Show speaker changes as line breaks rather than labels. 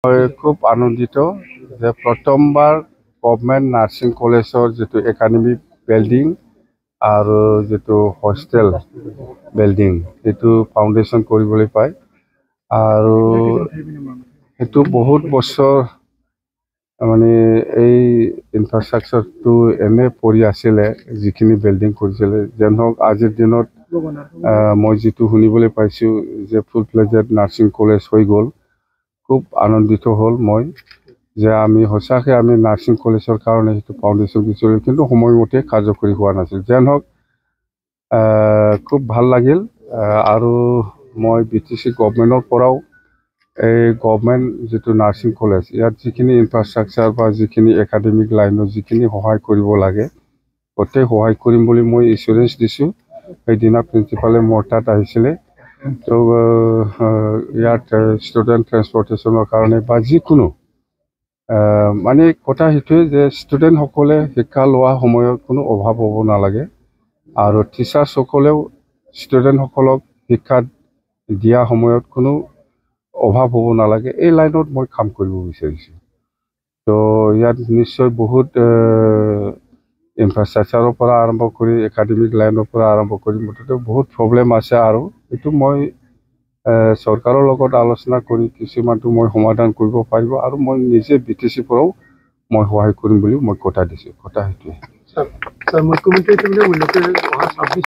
মই খুব আনন্দিত যে প্ৰথমবাৰ গভৰ্ণমেণ্ট নাৰ্ছিং কলেজৰ যিটো একাডেমিক বিল্ডিং আৰু যিটো হোষ্টেল বিল্ডিং সেইটো ফাউণ্ডেশ্যন কৰিবলৈ পায় আৰু সেইটো বহুত বছৰ মানে এই ইনফ্ৰাষ্ট্ৰাকচাৰটো এনে পৰি আছিলে যিখিনি বিল্ডিং কৰিছিলে যেন হওক আজিৰ দিনত মই যিটো শুনিবলৈ পাইছোঁ যে ফুল ফ্লেজেড নাৰ্ছিং কলেজ হৈ গ'ল। খুব আনন্দিত হ'ল মই যে আমি সঁচাকৈ আমি নাৰ্ছিং কলেজৰ কাৰণে সেইটো ফাউণ্ডেশ্যন দিছিলোঁ, কিন্তু সময়মতে কাৰ্যকৰী হোৱা নাছিল। যেন হওক খুব ভাল লাগিল আৰু মই BTC গভৰ্ণমেণ্টৰ পৰাও এই গভৰ্ণমেণ্ট যিটো নাৰ্ছিং কলেজ ইয়াত যিখিনি ইনফ্ৰাষ্ট্ৰাকচাৰ বা যিখিনি একাডেমিক লাইনত যিখিনি সহায় কৰিব লাগে গোটেই সহায় কৰিম বুলি মই ইঞ্চুৰেঞ্চ দিছোঁ। সেইদিনা প্ৰিন্সিপালে মোৰ তাত আহিছিলে। তো ইয়াত ষ্টুডেণ্ট ট্ৰেন্সপৰ্টেশ্যনৰ কাৰণে বা যিকোনো মানে কথা সেইটোৱে যে ষ্টুডেণ্টসকলে শিক্ষা লোৱা সময়ত কোনো অভাৱ হ'ব নালাগে আৰু টিচাৰ্ছসকলেও ষ্টুডেণ্টসকলক শিক্ষা দিয়া সময়ত কোনো অভাৱ হ'ব নালাগে। এই লাইনত মই কাম কৰিব বিচাৰিছোঁ। তো ইয়াত নিশ্চয় বহুত ইনফ্ৰাষ্ট্ৰাকচাৰৰ পৰা আৰম্ভ কৰি একাডেমিক লাইনৰ পৰা আৰম্ভ কৰি মুঠতে বহুত প্ৰব্লেম আছে আৰু এইটো মই চৰকাৰৰ লগত আলোচনা কৰি কিছুমানটো মই সমাধান কৰিব পাৰিব আৰু মই নিজে BTC পৰাও মই সহায় কৰিম বুলি মই কথা দিছোঁ। কথা সেইটোৱে।